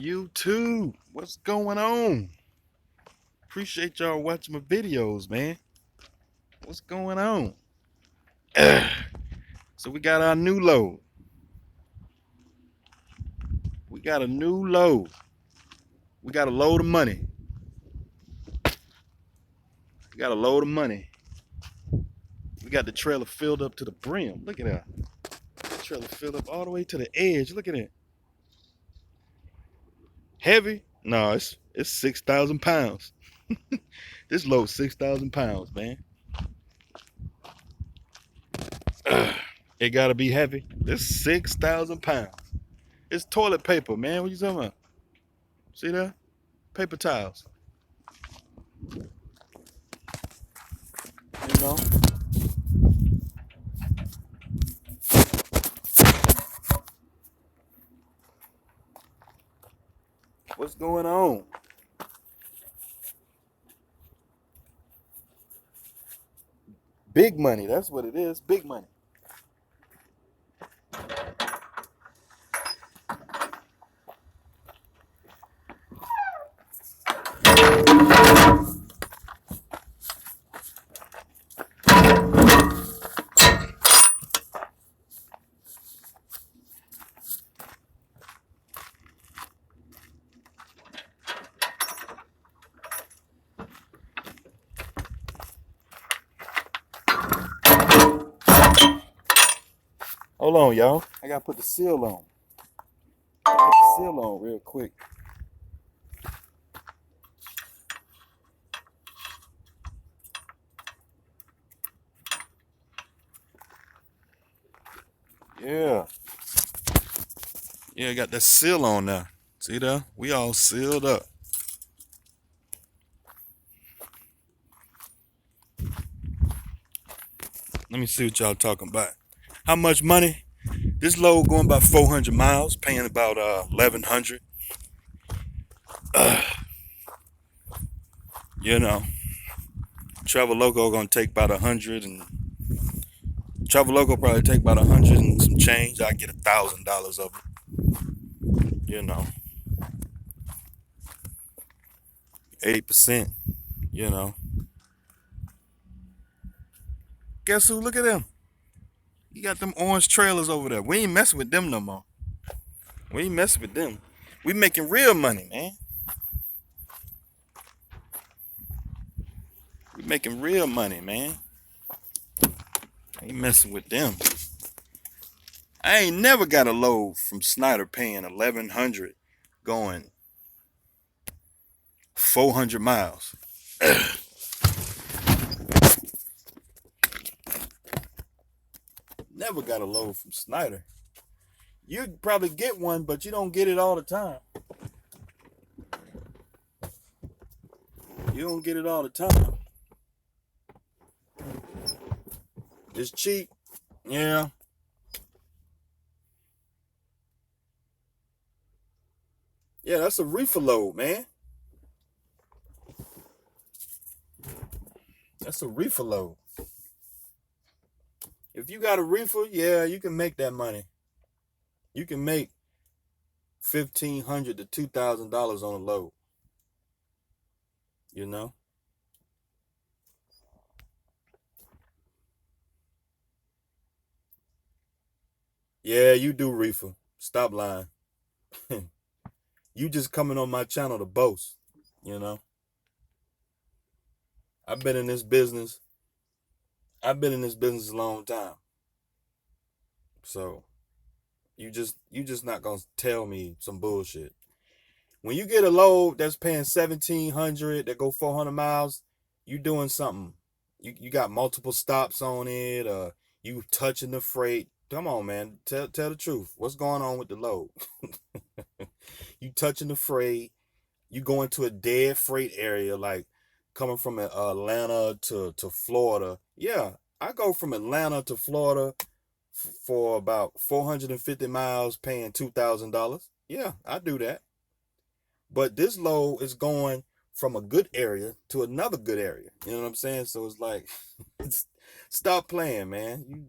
YouTube, what's going on? Appreciate y'all watching my videos, man. What's going on? So we got our new load. We got a new load. We got a load of money. We got a load of money. We got the trailer filled up to the brim. Look at that. The trailer filled up all the way to the edge. Look at it. Heavy? No, it's 6,000 pounds. This load 6,000 pounds, man. It gotta be heavy. This 6,000 pounds. It's toilet paper, man. What you talking about? See that? Paper towels. You know? What's going on? Big money. That's what it is. Big money. Hold on, y'all. I gotta put the seal on. Put the seal on real quick. Yeah. Yeah, got that seal on now. See that? We all sealed up. Let me see what y'all talking about. How much money? This load going about 400 miles, paying about 1,100. You know, Travel Loco gonna take about 100, and Travel Loco probably take about 100 and some change. I get $1,000 of it. You know, 80%. You know, guess who? Look at them. You got them orange trailers over there. We ain't messing with them no more. We ain't messing with them. We making real money, man. We making real money, man. Ain't messing with them. I ain't never got a load from Snyder paying 1,100 going 400 miles. Never got a load from Snyder. You probably get one, but you don't get it all the time. You don't get it all the time. It's cheap. Yeah. Yeah, that's a reefer load, man. That's a reefer load. If you got a reefer, yeah, you can make that money. You can make $1,500 to $2,000 on a load. You know? Yeah, you do reefer. Stop lying. You just coming on my channel to boast, you know? I've been in this business. I've been in this business a long time. So you just not gonna tell me some bullshit. When you get a load that's paying 1,700 that go 400 miles, you doing something. You got multiple stops on it, you touching the freight. Come on, man. Tell the truth. What's going on with the load? You touching the freight, you going to a dead freight area, like coming from Atlanta to Florida. Yeah, I go from Atlanta to Florida for about 450 miles, paying $2,000. Yeah, I do that. But this load is going from a good area to another good area. You know what I'm saying? So it's like, stop playing, man.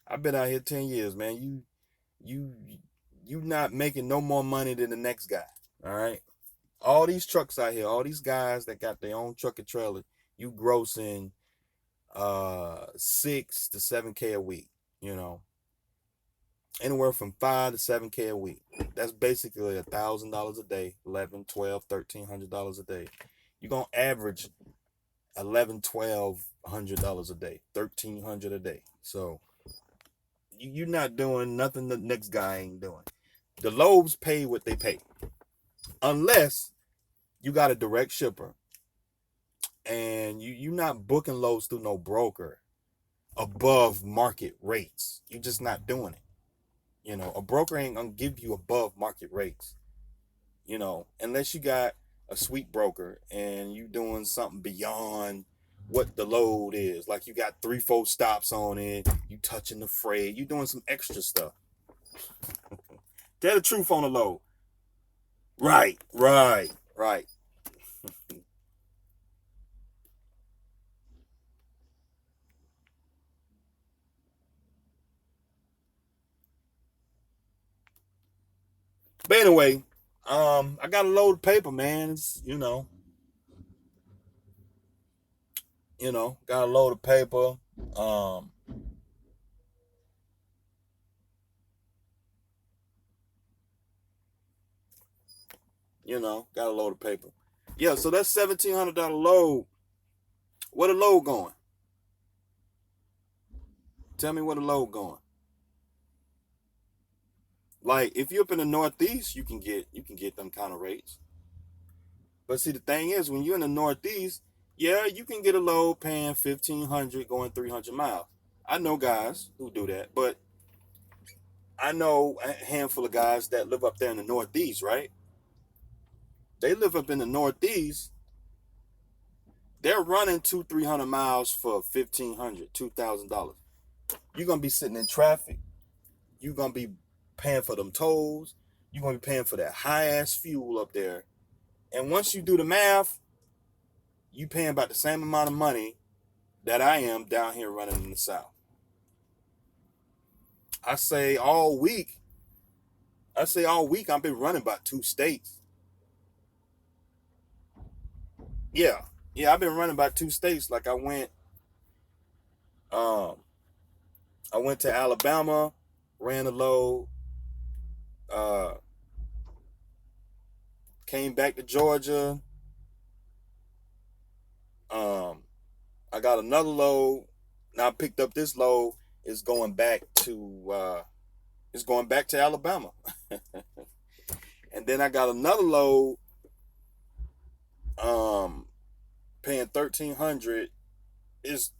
I've been out here 10 years, man. You you not making no more money than the next guy. All right. All these trucks out here, all these guys that got their own truck and trailer, you grossing 6 to 7K a week, you know. Anywhere from 5 to 7K a week. That's basically $1,000 a day, 11, 12, $1,300 a day. You're gonna average 11, 1,200 dollars a day, 1,300 a day. So you're not doing nothing the next guy ain't doing. The Lobes pay what they pay, unless you got a direct shipper and you're not booking loads through no broker above market rates. You're just not doing it. You know, a broker ain't gonna give you above market rates. You know, unless you got a sweet broker and you doing something beyond what the load is. Like you got 3-4 stops on it, you touching the freight, you doing some extra stuff. Tell the truth on the load. Right. But anyway, I got a load of paper, man. It's, got a load of paper. Um, got a load of paper. Yeah, so that's $1,700 load. Where the load going? Tell me where the load going. Like if you're up in the Northeast, you can get them kind of rates. But see, the thing is, when you're in the Northeast, yeah, you can get a load paying 1,500 going 300 miles. I know guys who do that, but I know a handful of guys that live up there in the Northeast, right? They live up in the Northeast. They're running 300 miles for 1,500, $2,000. You're gonna be sitting in traffic. You're gonna be paying for them tolls. You're gonna be paying for that high ass fuel up there. And once you do the math, you paying about the same amount of money that I am down here running in the South. I say all week. I say all week I've been running about 2 states. Yeah, yeah, I've been running about 2 states. Like um, I went to Alabama, ran a load, uh, came back to Georgia. Um, I got another load. Now I picked up this load. It's going back to Alabama, and then I got another load. Um, Paying 1,300 is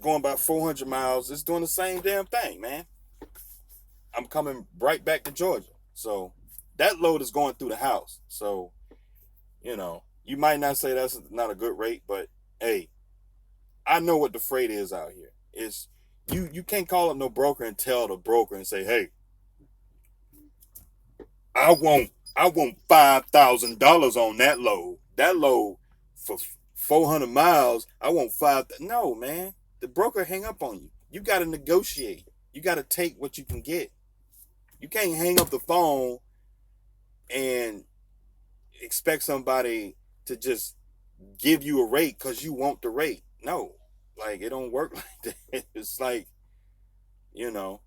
going about 400 miles. It's doing the same damn thing, man. I'm coming right back to Georgia, so that load is going through the house. So you might not say that's not a good rate, but hey, I know what the freight is out here. It's you can't call up no broker and tell the broker and say, hey, I want $5,000 on that load. That load for 400 miles. I want five. No, man. The broker hang up on you. You got to negotiate. You got to take what you can get. You can't hang up the phone and expect somebody to just give you a rate because you want the rate. No, like it don't work like that. It's like you know.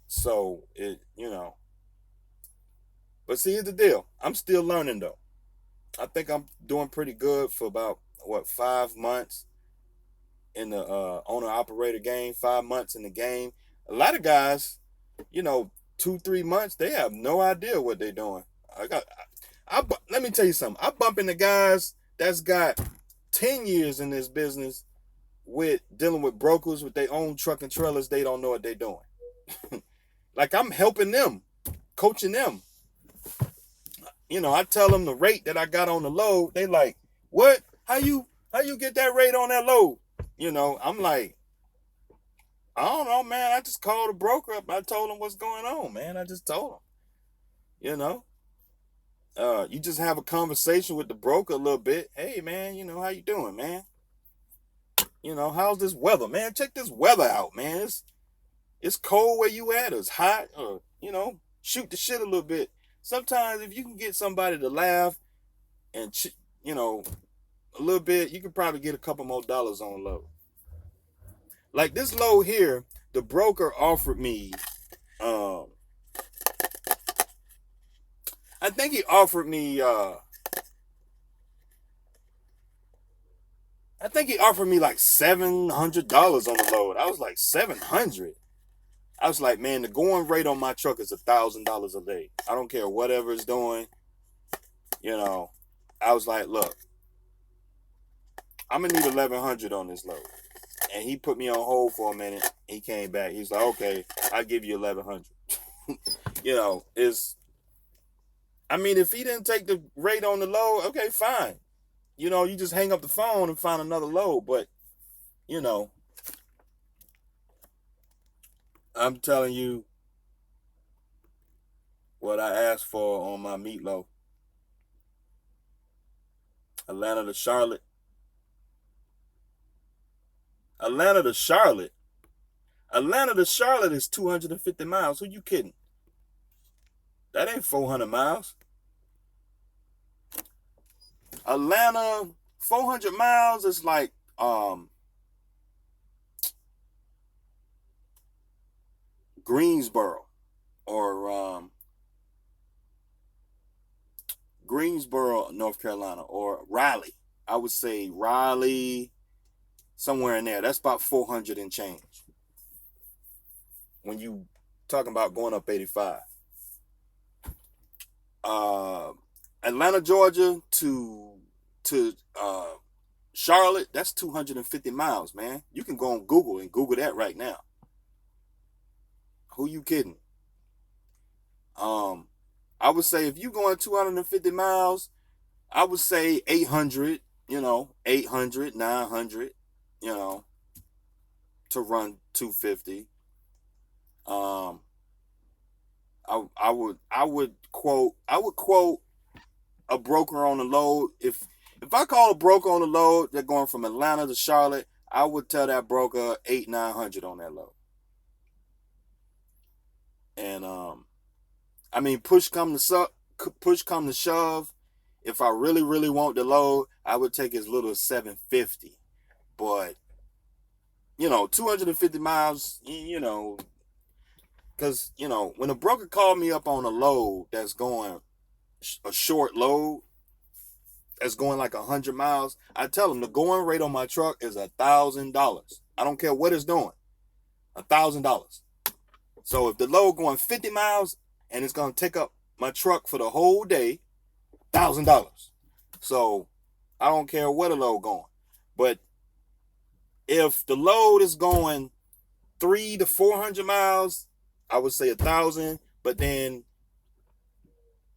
So it. But see, here's the deal. I'm still learning though. I think I'm doing pretty good for about 5 months in the owner operator game. 5 months in the game. A lot of guys, 2 3 months, they have no idea what they're doing. Let me tell you something. I bump into guys that's got 10 years in this business with dealing with brokers with their own truck and trailers. They don't know what they're doing. Like I'm helping them, coaching them. I tell them the rate that I got on the load. They like, what? How you get that rate on that load? I'm like, I don't know, man. I just called the broker up. I told him what's going on, man. I just told him. You know, you just have a conversation with the broker a little bit. Hey, man, how you doing, man? How's this weather, man? Check this weather out, man. It's cold where you at. It's hot, or. shoot the shit a little bit. Sometimes if you can get somebody to laugh and you know a little bit, you can probably get a couple more dollars on a load. Like this load here, the broker offered me. Um, I think he offered me. I think he offered me like $700 on the load. I was like, 700. I was like, man, the going rate on my truck is $1,000 a day. I don't care whatever it's doing. You know, I was like, look, I'm gonna need 1,100 on this load. And he put me on hold for a minute. He came back. He's like, okay, I'll give you 1,100. You know, I mean, if he didn't take the rate on the load, okay, fine. You know, you just hang up the phone and find another load. But, you know, I'm telling you what I asked for on my meatloaf. Atlanta to Charlotte. Atlanta to Charlotte. Atlanta to Charlotte is 250 miles. Who you kidding? That ain't 400 miles. Atlanta, 400 miles is like Greensboro or Greensboro, North Carolina, or Raleigh. I would say Raleigh, somewhere in there. That's about 400 and change. When you talking about going up 85. Atlanta, Georgia to Charlotte, that's 250 miles, man. You can go on Google and Google that right now. Who you kidding? I would say if you're going 250 miles, I would say 800, 800, 900, to run 250. I would quote a broker on the load. If I call a broker on the load, they're going from Atlanta to Charlotte, I would tell that broker 800-900 on that load. And I mean, push come to shove. If I really, really want the load, I would take as little as 750. But 250 miles, because when a broker called me up on a load that's going a short load that's going like 100 miles, I tell them the going rate on my truck is $1,000. I don't care what it's doing, $1,000. So if the load going 50 miles and it's gonna take up my truck for the whole day, $1,000. So I don't care what the load going. But if the load is going 300 to 400 miles, I would say 1,000. But then,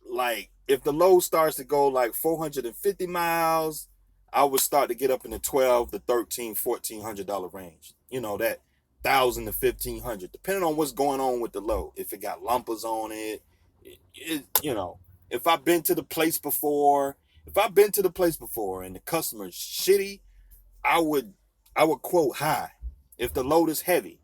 like, if the load starts to go like 450 miles, I would start to get up in the $1,200 to $1,400 range. That 1,000 to 1,500, depending on what's going on with the load. If it got lumpers on it, if I've been to the place before, and the customer's shitty, I would quote high. If the load is heavy,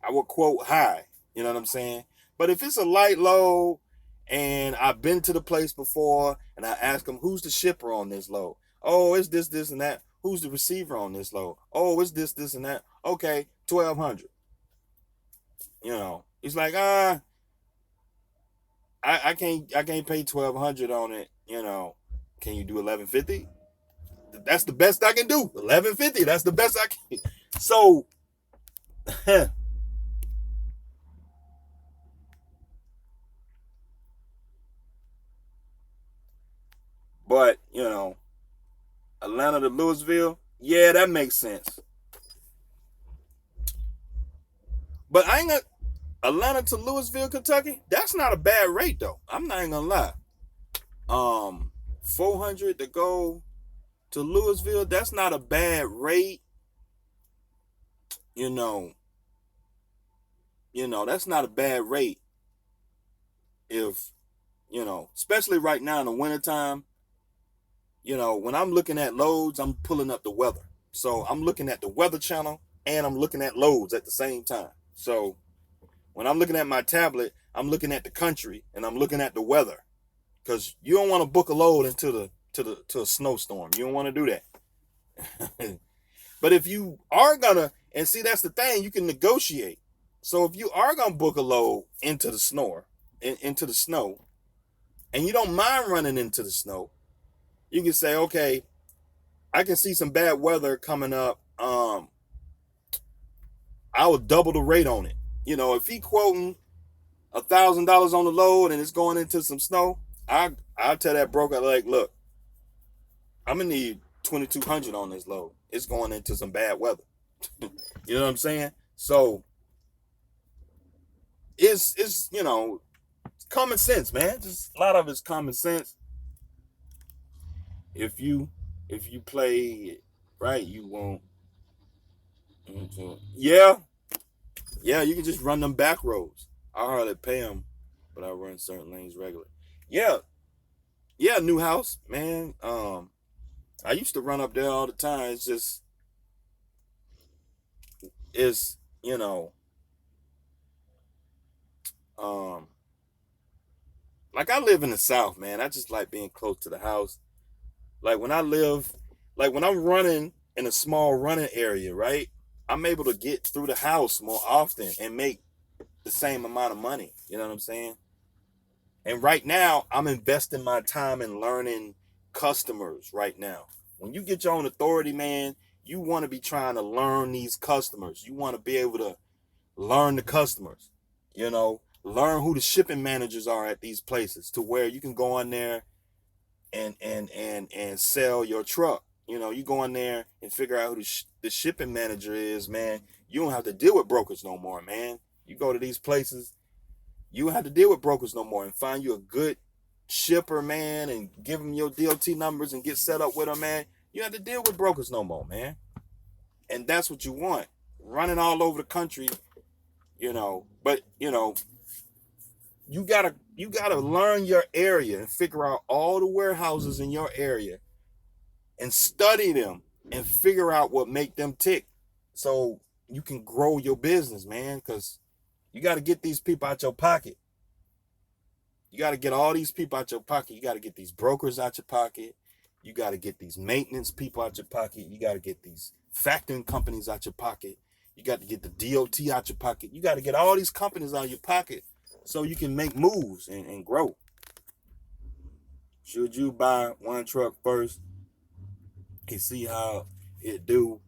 I would quote high. You know what I'm saying? But if it's a light load and I've been to the place before and I ask them, who's the shipper on this load? Oh, it's this, and that. Who's the receiver on this load? Oh, it's this, and that. Okay, 1,200. He's like, I can't pay 1,200 on it. Can you do 1,150? That's the best I can do. 1,150. That's the best I can. So, but Atlanta to Louisville, yeah, that makes sense. But I ain't gonna Atlanta to Louisville, Kentucky. That's not a bad rate though. I'm not even gonna lie. 400 to go to Louisville. That's not a bad rate. That's not a bad rate. If especially right now in the wintertime. When I'm looking at loads, I'm pulling up the weather. So I'm looking at the weather channel and I'm looking at loads at the same time. So When I'm looking at my tablet, I'm looking at the country and I'm looking at the weather. Because you don't want to book a load into a snowstorm. You don't want to do that. But if you are gonna, and see, that's the thing, you can negotiate. So if you are gonna book a load into the into the snow, and you don't mind running into the snow, you can say, okay, I can see some bad weather coming up. I will double the rate on it. If he quoting $1,000 on the load and it's going into some snow, I'll tell that broker, like, look, I'm gonna need 2,200 on this load. It's going into some bad weather. You know what I'm saying? So it's common sense, man. Just a lot of it's common sense. If you play it right, you won't. Yeah, yeah. You can just run them back roads. I hardly pay them, but I run certain lanes regular. Yeah, yeah. New house, man. I used to run up there all the time. It's just it's um like I live in the South, man. I just like being close to the house. Like when I'm running in a small running area, right? I'm able to get through the house more often and make the same amount of money. You know what I'm saying? And right now, I'm investing my time in learning customers right now. When you get your own authority, man, you want to be trying to learn these customers. You want to be able to learn the customers, learn who the shipping managers are at these places to where you can go on there and sell your truck. You go in there and figure out who the shipping manager is, man. You don't have to deal with brokers no more, man. You go to these places, you don't have to deal with brokers no more, and find you a good shipper, man, and give them your DOT numbers and get set up with them, man. You don't have to deal with brokers no more, man. And that's what you want. Running all over the country, but you gotta learn your area and figure out all the warehouses in your area and study them and figure out what make them tick so you can grow your business, man. Because you got to get these people out your pocket. You got to get all these people out your pocket. You got to get these brokers out your pocket. You got to get these maintenance people out your pocket. You got to get these factoring companies out your pocket. You got to get the DOT out your pocket. You got to get all these companies out of your pocket so you can make moves and grow. Should you buy one truck first and see how it do?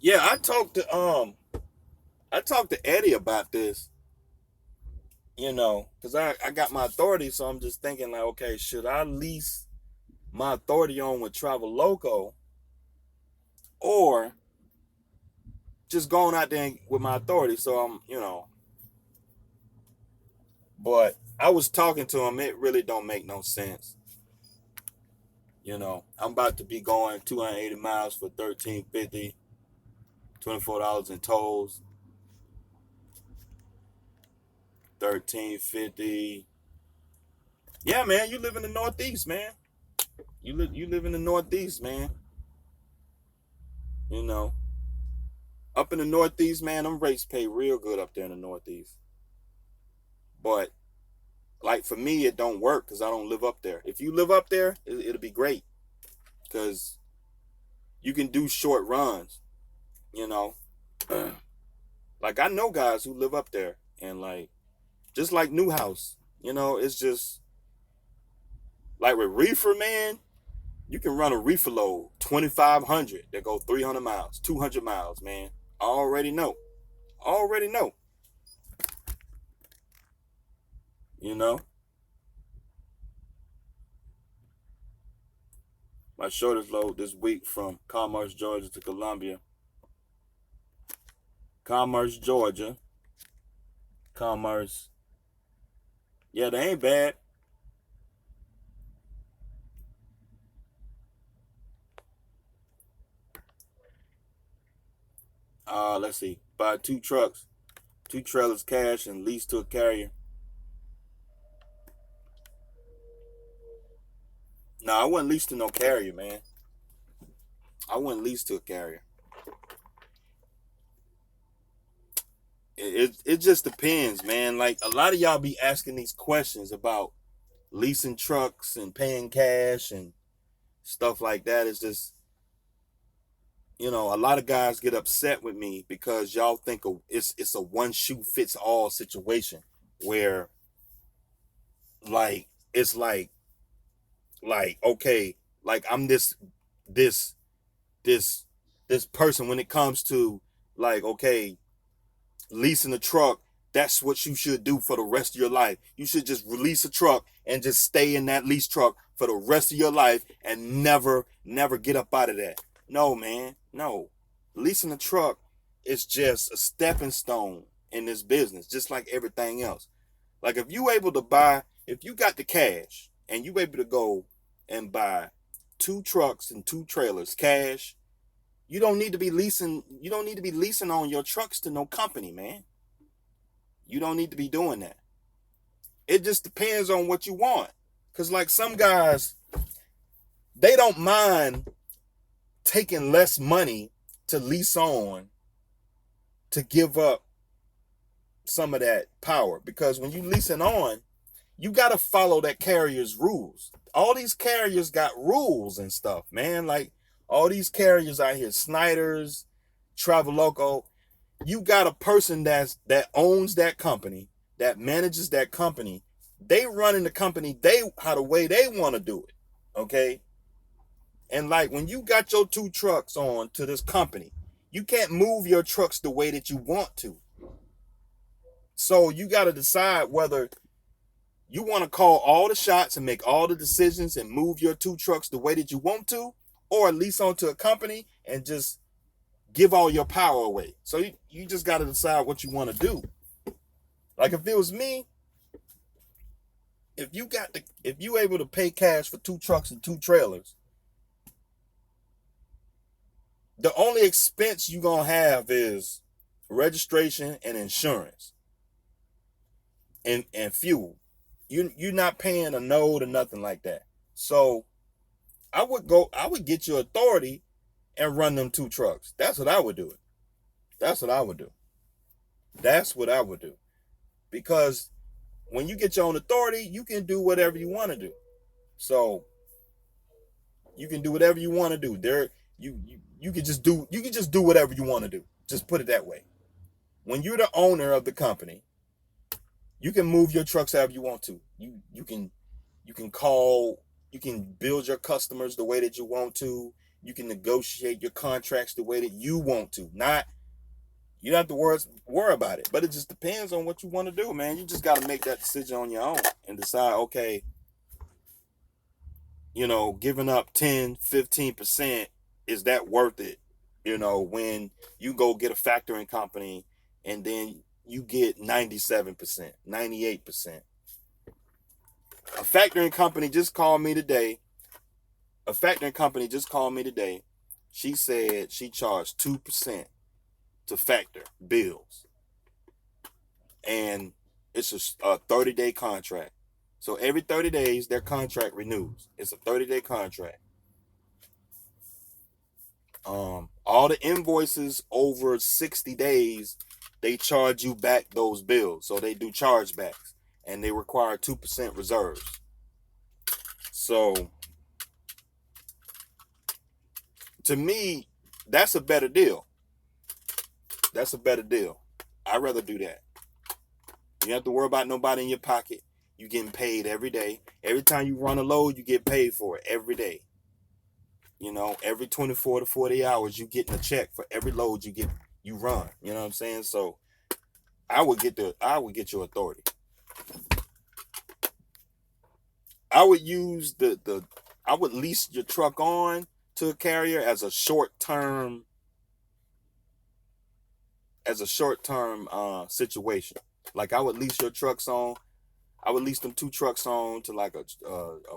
Yeah, I talked to Eddie about this, because I got my authority, so I'm just thinking like, okay, should I lease my authority on with Travel Loco or just going out there with my authority? So but I was talking to him, it really don't make no sense. I'm about to be going 280 miles for 13.50, $24 in tolls, 13.50. Yeah, man, you live in the Northeast, man. You live in the Northeast, man. You know, up in the Northeast, man, them rates pay real good up there in the Northeast. But like for me, it don't work because I don't live up there. If you live up there, it'll be great because you can do short runs. You know, like I know guys who live up there and like just like Newhouse. It's just like with reefer, man. You can run a reefer load 2,500 that go 300 miles, 200 miles, man. I already know. Already know. You know, my shortest load this week from Commerce, Georgia to Columbia. Commerce, Georgia. Commerce. Yeah, they ain't bad. Let's see. Buy two trucks, two trailers cash, and lease to a carrier. No, I wasn't leased to no carrier, man. I wouldn't lease to a carrier. It just depends, man. Like a lot of y'all be asking these questions about leasing trucks and paying cash and stuff like that. It's just, a lot of guys get upset with me because y'all think it's a one shoe fits all situation where like it's like okay, like I'm this this this person when it comes to like okay, leasing a truck, that's what you should do for the rest of your life. You should just release a truck and just stay in that lease truck for the rest of your life and never get up out of that. No, man. No. Leasing a truck is just a stepping stone in this business, just like everything else. Like if you got the cash and you able to go and buy 2 trucks and 2 trailers cash, you don't need to be leasing on your trucks to no company, man. You don't need to be doing that. It just depends on what you want. Cause like some guys, they don't mind taking less money to lease on to give up some of that power. Because when you leasing on, you gotta follow that carrier's rules. All these carriers got rules and stuff, man. Like all these carriers out here, Snyder's, Traveloco, you got a person that owns that company, that manages that company. They running the company the way they want to do it. Okay. And like when you got your 2 trucks on to this company, you can't move your trucks the way that you want to. So you got to decide whether you want to call all the shots and make all the decisions and move your 2 trucks the way that you want to, or lease onto a company and just give all your power away. So you just got to decide what you want to do. Like if it was me, if you able to pay cash for 2 trucks and 2 trailers, the only expense you gonna have is registration and insurance and fuel. You're not paying a note or nothing like that. So I would get your authority and run them 2 trucks. That's what I would do. That's what I would do. That's what I would do. Because when you get your own authority, you can do whatever you want to do. So you can do whatever you want to do. You can just do whatever you want to do. Just put it that way. When you're the owner of the company, you can move your trucks however you want to. You can call, you can build your customers the way that you want to. You can negotiate your contracts the way that you want to. Not you don't have to worry about it. But it just depends on what you want to do, man. You just got to make that decision on your own and decide, okay, giving up 10, 15%, is that worth it? When you go get a factoring company and then you get 97%, 98%. A factoring company just called me today. She said she charged 2% to factor bills. And it's a 30-day contract. So every 30 days, their contract renews. It's a 30-day contract. All the invoices over 60 days, they charge you back those bills. So they do chargebacks. And they require 2% reserves. So, to me, that's a better deal. That's a better deal. I'd rather do that. You don't have to worry about nobody in your pocket. You getting paid every day. Every time you run a load, you get paid for it every day. Every 24 to 40 hours, you getting a check for every load you run. You know what I'm saying? So I would get your authority. I would use I would lease your truck on to a carrier as a short term situation. Like I would lease your trucks on. I would lease them 2 trucks on to like a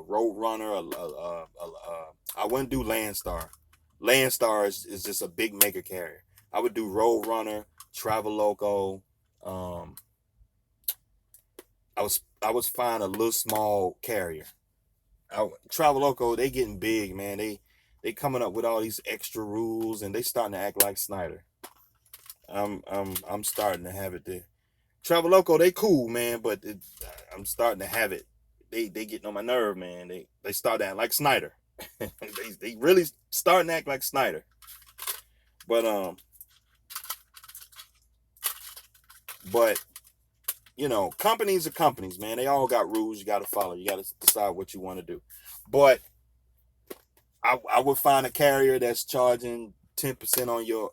road runner. I wouldn't do Landstar. Landstar is just a big mega carrier. I would do Road Runner, Traveloco. I was find a little small carrier. Traveloco, they getting big, man. they coming up with all these extra rules, and they starting to act like Snyder. I'm starting to have it there. Travel Loco, they cool, man, but I'm starting to have it. They getting on my nerve, man. They start to act like Snyder. they really starting to act like Snyder. But but you know, companies are companies, man. They all got rules you got to follow. You got to decide what you want to do. But I would find a carrier that's charging 10% on your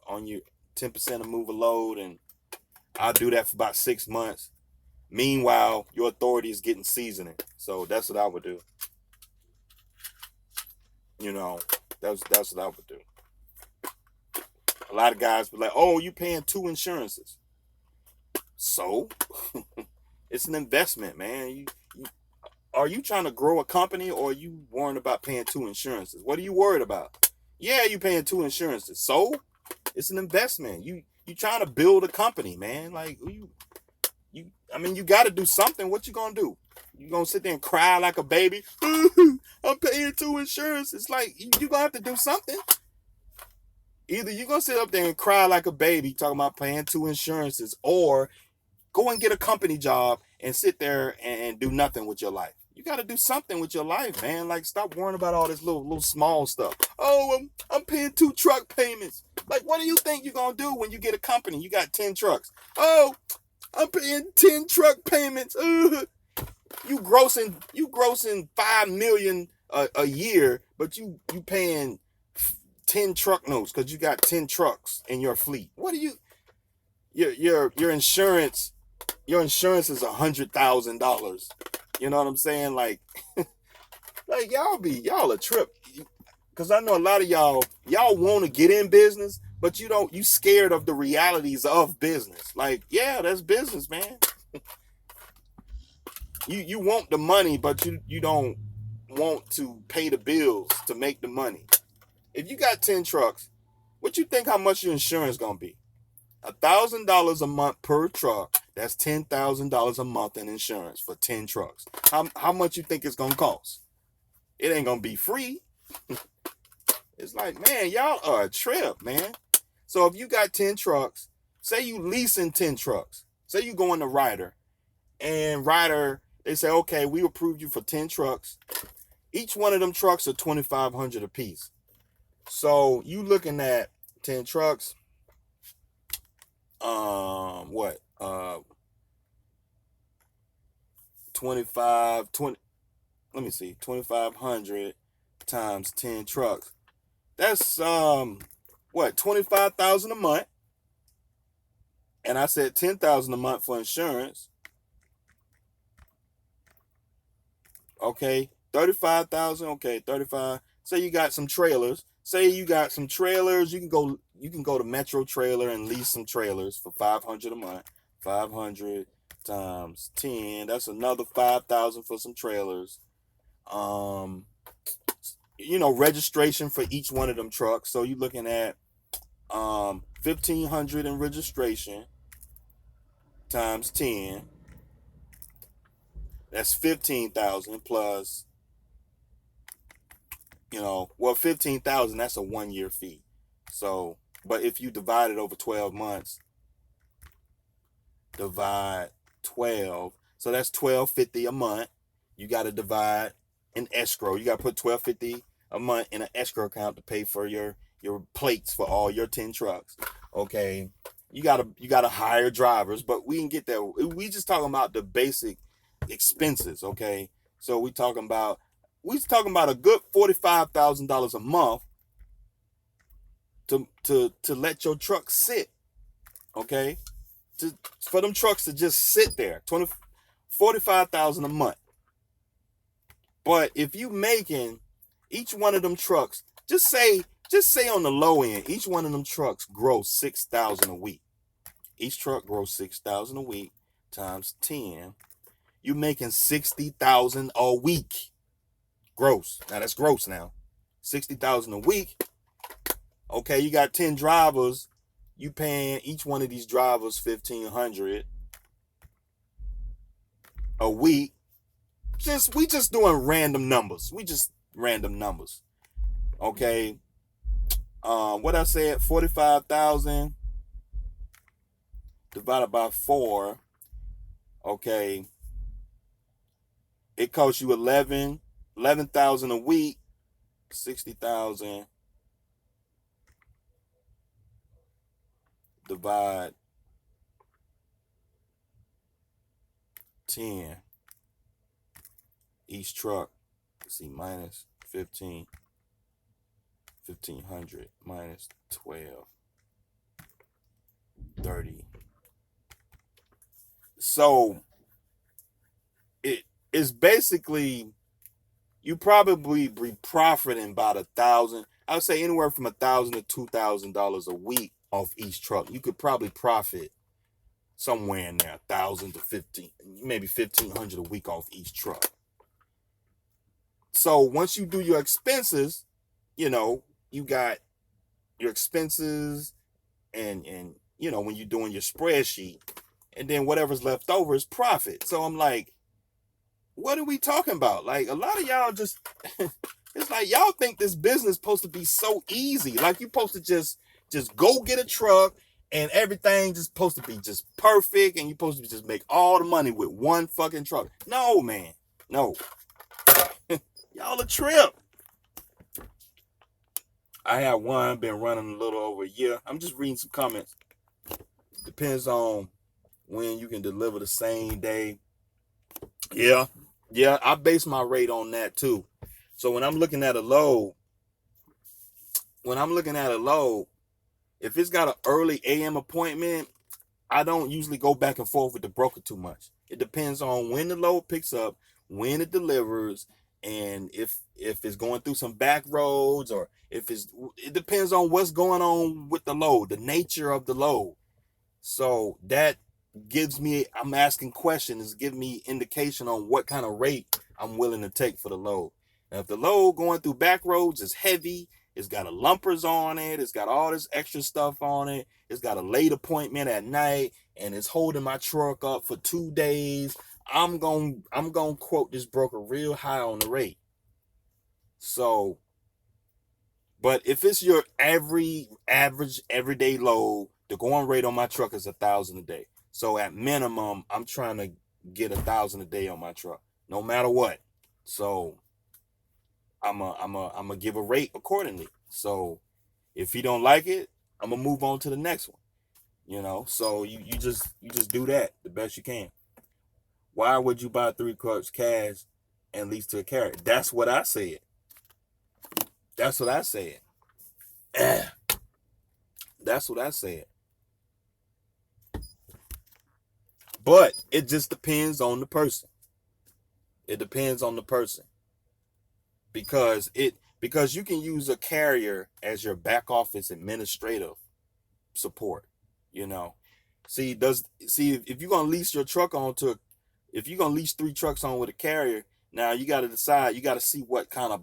10% to move a load, and I'll do that for about 6 months. Meanwhile, your authority is getting seasoning. So that's what I would do. You know, that's what I would do. A lot of guys be like, "Oh, you paying 2 insurances." So it's an investment, man. Are you trying to grow a company, or are you worrying about paying 2 insurances? What are you worried about? Yeah, you paying 2 insurances. So it's an investment. You trying to build a company, man. Like I mean, you got to do something. What you gonna do? You gonna sit there and cry like a baby? I'm paying 2 insurances. It's like you gonna have to do something. Either you gonna sit up there and cry like a baby talking about paying 2 insurances, or go and get a company job and sit there and do nothing with your life. You got to do something with your life, man. Like, stop worrying about all this little small stuff. Oh, I'm paying 2 truck payments. Like, what do you think you're gonna do when you get a company? You got 10 trucks. Oh, I'm paying 10 truck payments. You grossing 5 million a year, but you paying 10 truck notes because you got 10 trucks in your fleet. What do you? Your insurance is $100,000. You know what I'm saying? Like y'all a trip. Because I know a lot of y'all want to get in business, but you scared of the realities of business. Like, yeah, that's business, man. You want the money, but you don't want to pay the bills to make the money. If you got 10 trucks, what you think how much your insurance gonna be? $1,000 a month per truck. That's $10,000 a month in insurance for 10 trucks. How much you think it's gonna cost? It ain't gonna be free. It's like, man, y'all are a trip, man. So if you got 10 trucks, say you leasing 10 trucks, say you going to Ryder, and Ryder, they say, okay, we approved you for 10 trucks. Each one of them trucks are $2,500 a piece. So you looking at 10 trucks. What? 20, let me see, 2,500 times 10 trucks. That's what, 25,000 a month. And I said 10,000 a month for insurance. Okay, 35,000. Okay, 35. Say you got some trailers. You can go to Metro Trailer and lease some trailers for $500 a month. 500 times 10. That's another 5,000 for some trailers. Registration for each one of them trucks. So you're looking at 1,500 in registration times 10. That's 15,000 plus, 15,000, that's a 1 year fee. So, but if you divide it over 12 months, divide 12, so that's $1,250 a month. You got to divide in escrow. You got to put $1,250 a month in an escrow account to pay for your plates for all your 10 trucks. Okay, you gotta hire drivers, but we can get there. We just talking about the basic expenses. Okay, so we talking about a good $45,000 a month to let your truck sit. Okay, for them trucks to just sit there. 45,000 a month. But if you making each one of them trucks, just say on the low end, each one of them trucks grows 6,000 a week. Each truck grows 6,000 a week times 10. You making 60,000 a week. Gross. Now that's gross now. 60,000 a week. Okay, you got 10 drivers. You paying each one of these drivers $1,500 a week. We just doing random numbers. Okay. What I said, 45,000 divided by 4. Okay. It costs you 11,000 a week. 60,000 divide 10. Each truck. Let's see, minus 1,500 minus 12, 30. So it is basically, you probably be profiting about 1,000. I would say anywhere from $1,000 to $2,000 a week off each truck. You could probably profit somewhere in there, 1,000 to 15, maybe 1,500 a week off each truck. So once you do your expenses, you got your expenses and when you're doing your spreadsheet, and then whatever's left over is profit. So I'm like, what are we talking about? Like, a lot of y'all just it's like y'all think this business is supposed to be so easy. Like, you're supposed to just go get a truck and everything just supposed to be just perfect, and you're supposed to just make all the money with one fucking truck. No, man. No. Y'all a trip. I have one, been running a little over a year. I'm just reading some comments. Depends on when you can deliver the same day. Yeah, I base my rate on that too. So when I'm looking at a load, if it's got an early AM appointment, I don't usually go back and forth with the broker too much. It depends on when the load picks up, when it delivers, and if it's going through some back roads, or it depends on what's going on with the load, the nature of the load. So that gives me, I'm asking questions, give me indication on what kind of rate I'm willing to take for the load. Now, if the load going through back roads is heavy, it's got a lumpers on it, it's got all this extra stuff on it, it's got a late appointment at night, and it's holding my truck up for 2 days, I'm going to quote this broker real high on the rate. So, but if it's your average everyday load, the going rate on my truck is 1,000 a day. So at minimum, I'm trying to get 1,000 a day on my truck, no matter what. So I'm a give a rate accordingly. So if you don't like it, I'm gonna move on to the next one. So you just do that the best you can. Why would you buy 3 trucks cash and lease to a carrier? That's what I said. That's what I said. That's what I said. But it just depends on the person. It depends on the person. Because you can use a carrier as your back office administrative support. See, if you're gonna lease your truck if you're gonna lease 3 trucks on with a carrier, now you got to decide, you got to see what kind of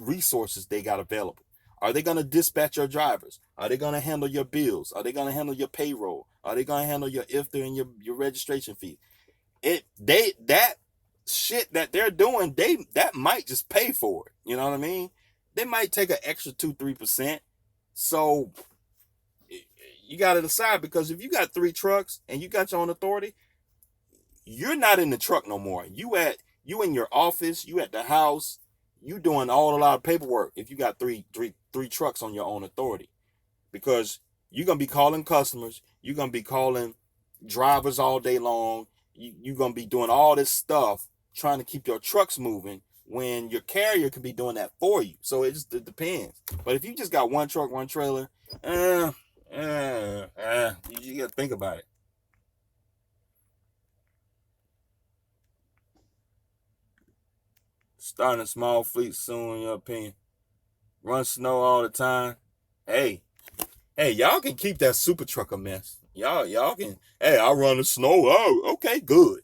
resources they got available. Are they gonna dispatch your drivers? Are they gonna handle your bills? Are they gonna handle your payroll? Are they gonna handle your IFTA and your registration fee? That shit that they're doing, that might just pay for it. You know what I mean? They might take an extra 2-3%. So you got to decide, because if you got 3 trucks and you got your own authority, you're not in the truck no more. You in your office, you at the house, you doing a lot of paperwork if you got three trucks on your own authority, because you're gonna be calling customers, you're gonna be calling drivers all day long, you're gonna be doing all this stuff trying to keep your trucks moving, when your carrier can be doing that for you. So it depends. But if you just got 1 truck, 1 trailer, you gotta think about it. Starting a small fleet soon, in your opinion. Run snow all the time. Hey, y'all can keep that super truck a mess. Y'all can. Hey, I run the snow. Oh, okay, good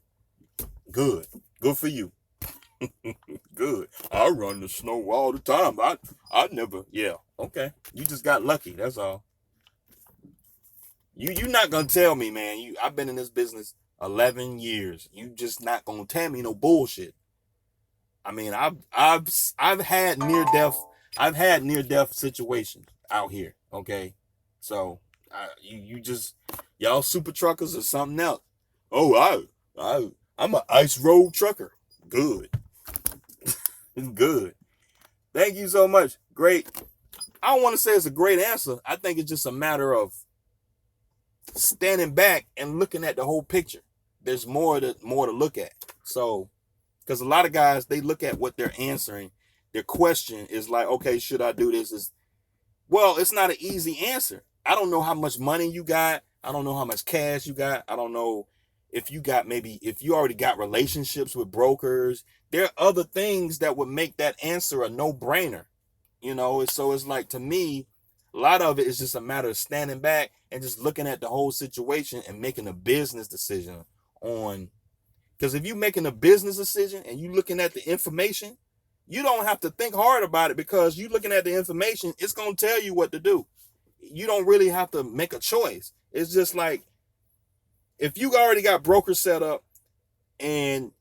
for you. Good. I run the snow all the time. I never. Yeah. Okay. You just got lucky. That's all. You not gonna tell me, man. I've been in this business 11 years. You just not gonna tell me no bullshit. I mean, I've had near death. I've had near death situations out here. Okay, so you just y'all super truckers or something else. Oh, I'm an ice road trucker. Good, good. Thank you so much. Great. I don't want to say it's a great answer. I think it's just a matter of standing back and looking at the whole picture. There's more to look at. So, because a lot of guys, they look at what they're answering. Their question is like, okay, should I do this? Well, it's not an easy answer. I don't know how much money you got. I don't know how much cash you got. I don't know if you got maybe if you already got relationships with brokers. There are other things that would make that answer a no-brainer. So it's like, to me, a lot of it is just a matter of standing back and just looking at the whole situation and making a business decision on. Because if you're making a business decision and you're looking at the information, you don't have to think hard about it, because you looking at the information, it's going to tell you what to do. You don't really have to make a choice. It's just like, if you already got brokers set up and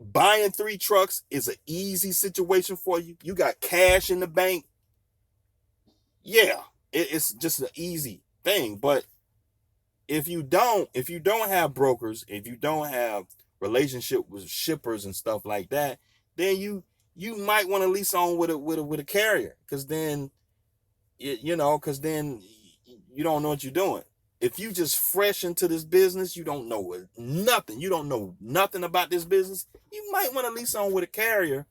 buying 3 trucks is an easy situation for you, you got cash in the bank, yeah, it's just an easy thing. But if you don't have brokers, if you don't have relationship with shippers and stuff like that, then you might want to lease on with a carrier, because then because then you don't know what you're doing. If you just fresh into this business, you don't know nothing. You don't know nothing about this business. You might want to lease on with a carrier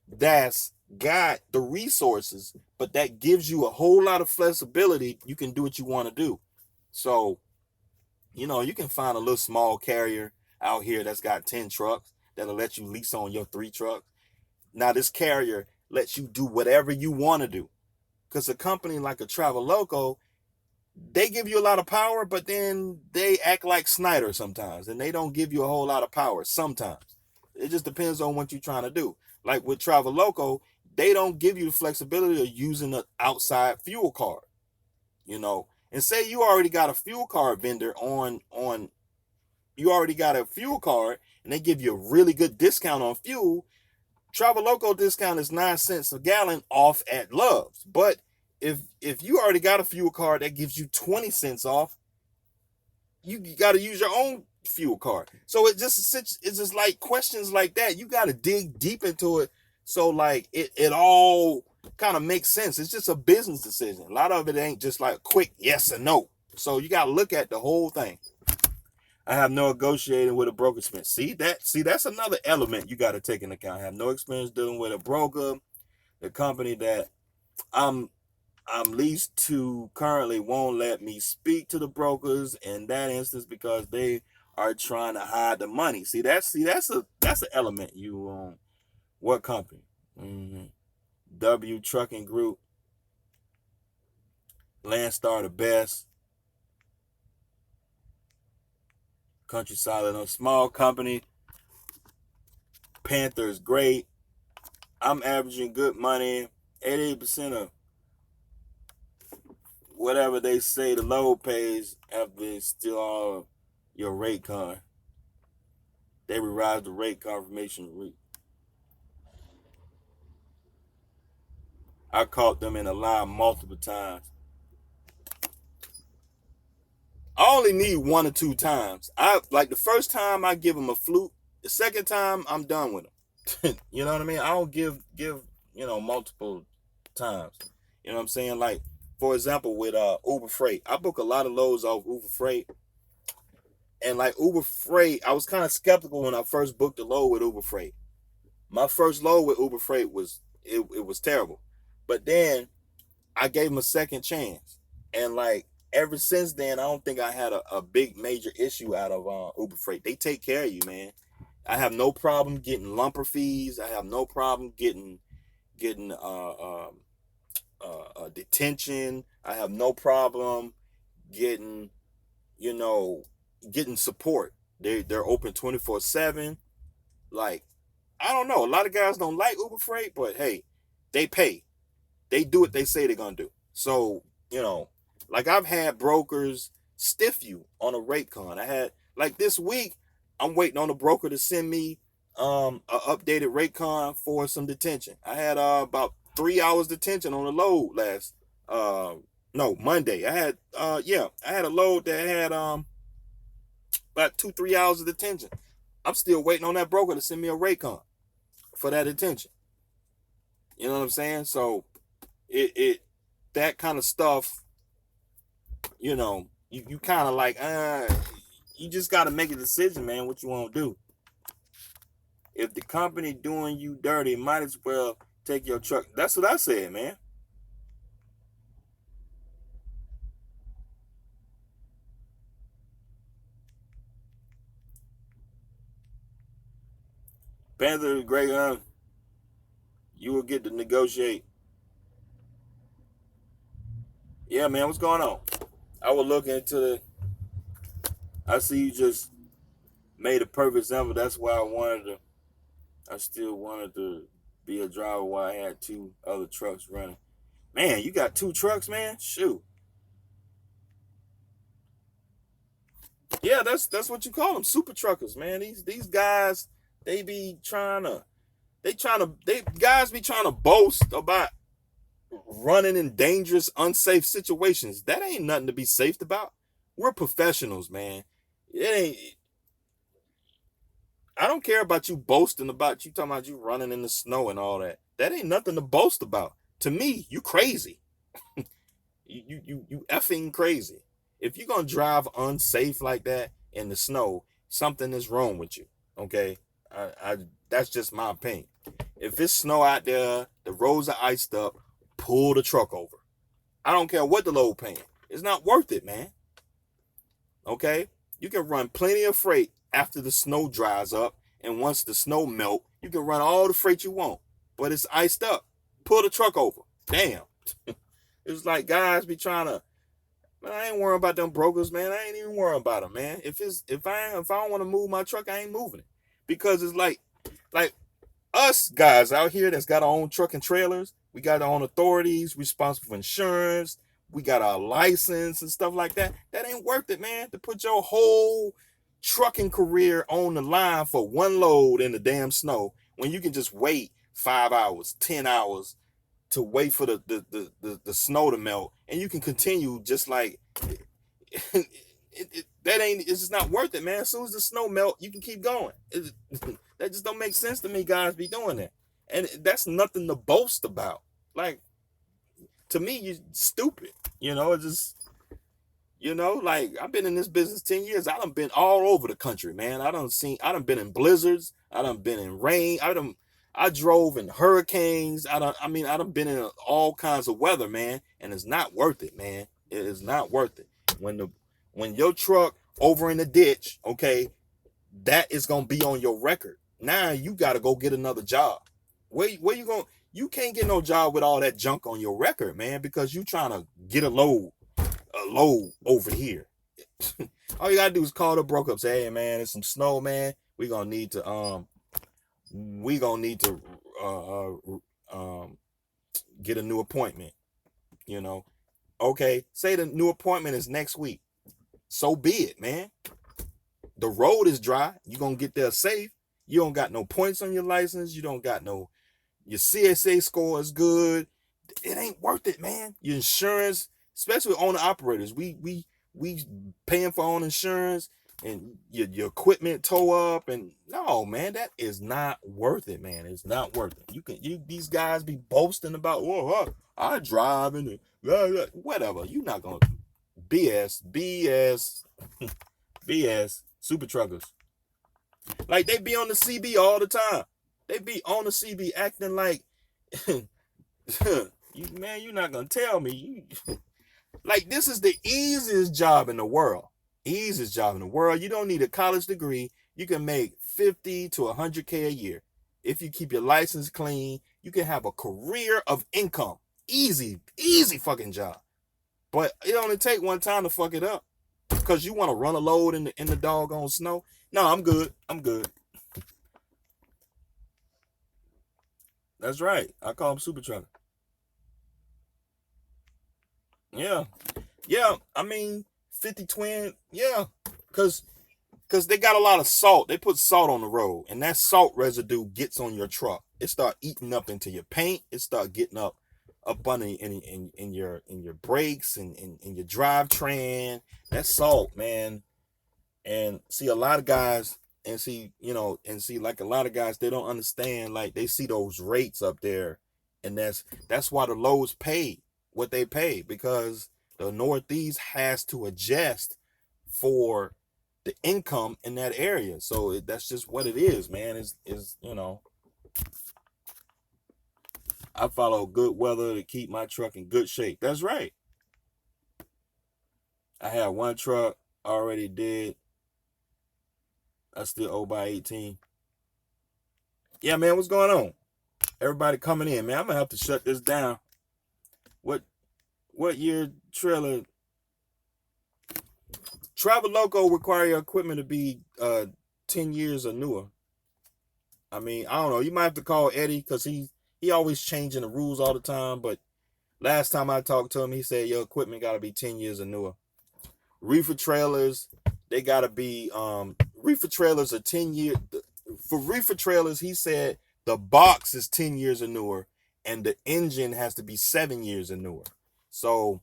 that's got the resources, but that gives you a whole lot of flexibility. You can do what you want to do. So, you can find a little small carrier out here that's got 10 trucks that'll let you lease on your 3 trucks. Now, this carrier lets you do whatever you want to do. Because a company like a Travel Loco, they give you a lot of power, but then they act like Snyder sometimes, and they don't give you a whole lot of power sometimes. It just depends on what you're trying to do. Like with Travel Loco, they don't give you the flexibility of using an outside fuel card. And say you already got a fuel card vendor you already got a fuel card, and they give you a really good discount on fuel. Travel Loco discount is 9 cents a gallon off at Love's. But if you already got a fuel card that gives you 20 cents off, you got to use your own fuel card. So it's just like questions like that. You got to dig deep into it. So like it all kind of makes sense. It's just a business decision. A lot of it ain't just like a quick yes or no. So you got to look at the whole thing. I have no negotiating with a broker experience. See, that's another element you got to take into account. I have no experience dealing with a broker. The company that I'm leased to currently won't let me speak to the brokers in that instance because they are trying to hide the money. That's an element. You what company? W Trucking Group, Landstar the best. Countryside, a small company. Panther is great. I'm averaging good money. 88% of whatever they say the load pays after still all your rate card. They revised the rate confirmation. I caught them in a line multiple times. I only need 1 or 2 times. I like the first time I give them a fluke. The second time I'm done with them. You know what I mean? I don't give multiple times. You know what I'm saying? Like, for example, with Uber Freight, I book a lot of loads off Uber Freight. And like Uber Freight, I was kind of skeptical when I first booked a load with Uber Freight. My first load with Uber Freight was terrible. But then I gave them a second chance. And like ever since then, I don't think I had a big major issue out of Uber Freight. They take care of you, man. I have no problem getting lumper fees. I have no problem getting detention. I have no problem getting support. They're open 24/7. Like, I don't know. A lot of guys don't like Uber Freight, but hey, they pay. They do what they say they're gonna do. So, like I've had brokers stiff you on a rate con. I had like this week, I'm waiting on a broker to send me a updated rate con for some detention. I had about 3 hours detention on a load last no Monday. I had I had a load that had about 2-3 hours of detention. I'm still waiting on that broker to send me a Raycon for that detention. You know what I'm saying? So it that kind of stuff, you kind of like you just got to make a decision, man, what you want to do. If the company doing you dirty, might as well take your truck. That's what I said, man. Panther, Greg, you will get to negotiate. Yeah, man, what's going on? I will look into the. I see you just made a perfect example. That's why I still wanted to be a driver while I had two other trucks running. Man, you got two trucks, man? Shoot. Yeah, that's what you call them, super truckers, man. These guys, they be trying to, they guys be trying to boast about running in dangerous, unsafe situations. That ain't nothing to be safe about. We're professionals, man. It ain't. I don't care about you boasting about you talking about you running in the snow and all that. That ain't nothing to boast about. To me, you crazy. You effing crazy. If you're gonna drive unsafe like that in the snow, something is wrong with you. Okay, I that's just my opinion. If it's snow out there, the roads are iced up, pull the truck over. I don't care what the load paying. It's not worth it, man. Okay, you can run plenty of freight after the snow dries up, and once the snow melt, you can run all the freight you want. But it's iced up. Pull the truck over. Damn. It's like guys be trying to. Man, I ain't worrying about them brokers, man. I ain't even worrying about them, man. If I don't want to move my truck, I ain't moving it, because it's like us guys out here that's got our own truck and trailers. We got our own authorities, responsible for insurance. We got our license and stuff like that. That ain't worth it, man. To put your whole trucking career on the line for one load in the damn snow when you can just wait 5 hours, 10 hours to wait for the snow to melt, and you can continue just like that ain't. It's just not worth it, man. As soon as the snow melt, you can keep going. That just don't make sense to me. Guys be doing that, and that's nothing to boast about. Like, to me, you stupid. It's just like I've been in this business 10 years. I done been all over the country, man. I done been in blizzards. I done been in rain. I drove in hurricanes. I done been in all kinds of weather, man. And it's not worth it, man. It is not worth it. When your truck over in the ditch, okay, that is gonna be on your record. Now you gotta go get another job. Where you going? You can't get no job with all that junk on your record, man, because you trying to get a load over here. All you gotta do is call the broker up, say, hey man, it's some snow, man. We gonna need to get a new appointment. Okay, say the new appointment is next week. So be it, man. The road is dry. You gonna get there safe. You don't got no points on your license. You don't got no. Your CSA score is good. It ain't worth it, man. Your insurance, especially owner operators, we paying for own insurance, and your equipment tow up, and no, man, that is not worth it, man. It's not worth it. These guys be boasting about, oh, I drive in the whatever. You not gonna BS BS super truckers. Like, they be on the CB all the time. They be on the CB acting like, man, you're not gonna tell me. Like, this is the easiest job in the world. Easiest job in the world. You don't need a college degree. You can make 50 to 100K a year. If you keep your license clean, you can have a career of income. Easy fucking job. But it only take one time to fuck it up, because you want to run a load in the doggone snow. No, I'm good. That's right. I call him super trucker. Yeah. Yeah. I mean, 50 twin. Yeah. Because because they got a lot of salt. They put salt on the road, and that salt residue gets on your truck. It start eating up into your paint. It start getting up under in your brakes and in your drivetrain. That salt, man. And see a lot of guys, and see like a lot of guys, they don't understand. Like they see those rates up there, and that's why the lows pay what they pay, because the Northeast has to adjust for the income in that area. So that's just what it is, man. Is I follow good weather to keep my truck in good shape. That's right. I have one truck already did. I still owe by 18. Yeah, man, what's going on? Everybody coming in, man. I'm gonna have to shut this down. What year trailer? Travel Loco require your equipment to be 10 years or newer. I mean, I don't know. You might have to call Eddie because he always changing the rules all the time. But last time I talked to him, he said your equipment got to be 10 years or newer. Reefer trailers, they got to be reefer trailers are 10 years. For reefer trailers, he said the box is 10 years or newer, and the engine has to be 7 years or newer. So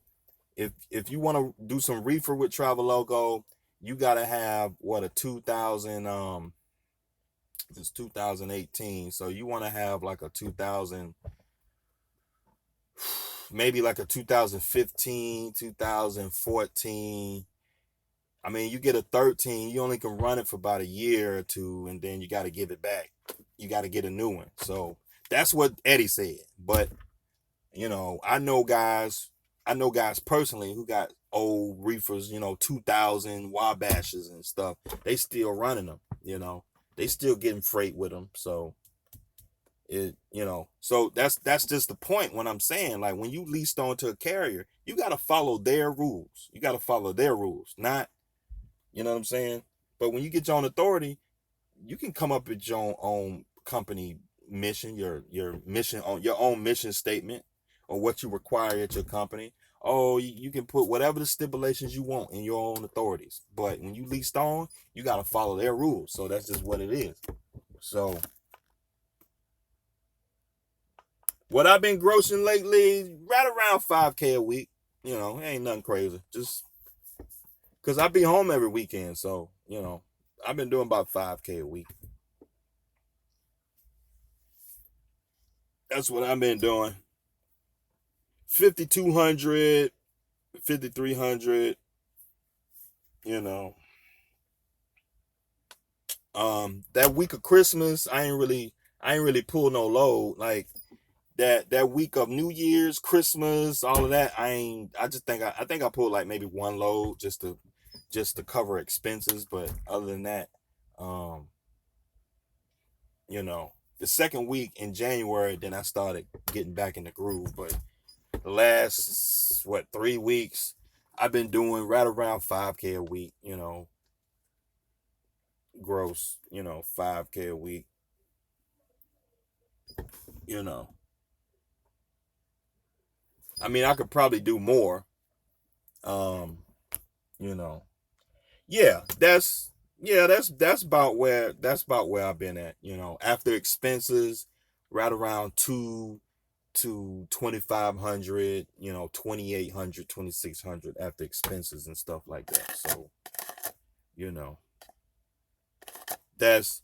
if you want to do some reefer with Travel Logo, you got to have what a 2000 it's 2018, so you want to have like a 2000, maybe like a 2015, 2014. I mean, you get a 13, you only can run it for about a year or two, and then you got to give it back. You got to get a new one. So that's what Eddie said. But I know guys personally who got old reefers, 2000 Wabashes and stuff. They still running them. They still getting freight with them. So so that's just the point when I'm saying, like, when you leased onto a carrier, you got to follow their rules. You got to follow their rules, not, you know what I'm saying? But when you get your own authority, you can come up with your own company mission, your mission, on your own mission statement, or what you require at your company. Oh, you can put whatever the stipulations you want in your own authorities. But when you leased on, you got to follow their rules. So that's just what it is. So what I've been grossing lately, right around 5K a week. It ain't nothing crazy. Just because I be home every weekend. So, I've been doing about 5K a week. That's what I've been doing. 5,200, 5,300, you know. That week of Christmas, I ain't really pull no load. Like that week of New Year's, Christmas, all of that, I think I pulled like maybe one load just to cover expenses. But other than that, um, the second week in January, then I started getting back in the groove. But the last 3 weeks, I've been doing right around 5K a week, gross, 5K a week, you know. I mean, I could probably do more. Um, you know. Yeah, that's about where I've been at, after expenses, right around 2 to 2,500, 2,800, 2,600 after expenses and stuff like that. So, you know, that's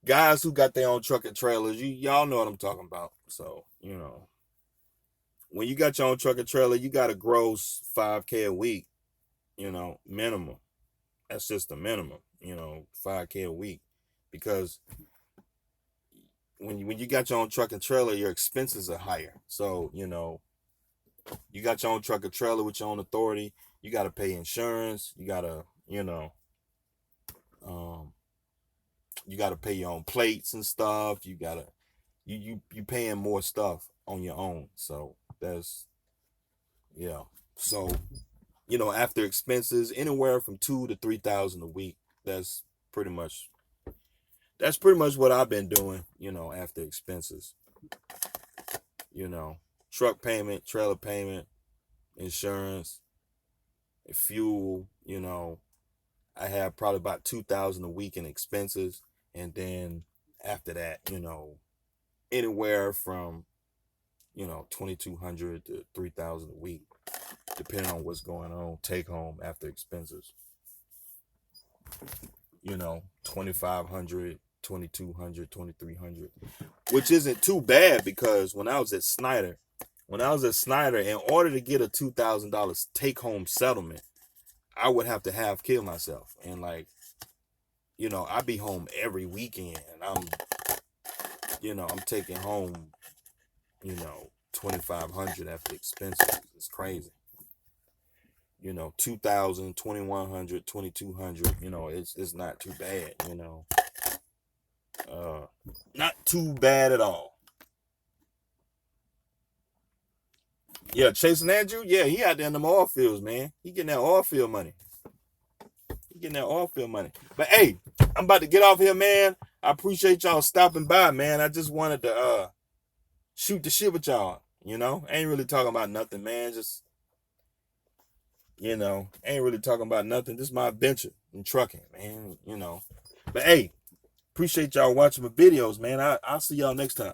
guys who got their own truck and trailers. Y'all know what I'm talking about. So, when you got your own truck and trailer, you got to gross 5K a week, minimum. That's just the minimum, 5K a week, because when you got your own truck and trailer, your expenses are higher. So, you got your own truck and trailer with your own authority. You got to pay insurance. You got to, um, you got to pay your own plates and stuff. You got to, you paying more stuff on your own. So yeah. So, after expenses, anywhere from 2 to 3,000 a week. That's pretty much what I've been doing, after expenses. Truck payment, trailer payment, insurance, fuel, I have probably about 2,000 a week in expenses, and then after that, anywhere from 2,200 to 3,000 a week, depending on what's going on. Take home after expenses, 2,500, 2,200, 2,300, which isn't too bad because when I was at Snyder, in order to get a $2,000 take home settlement, I would have to have killed myself. And like, I'd be home every weekend. I'm taking home, 2,500 after expenses. It's crazy. 2,000, 2,100, 2,200, it's not too bad, not too bad at all. Yeah, Chasing Andrew, yeah, he out there in them oil fields, man. He getting that oil field money. But hey, I'm about to get off here, man. I appreciate y'all stopping by, man. I just wanted to shoot the shit with y'all. Ain't really talking about nothing, man. Just ain't really talking about nothing. This is my adventure in trucking, man. But hey, appreciate y'all watching my videos, man. I'll see y'all next time.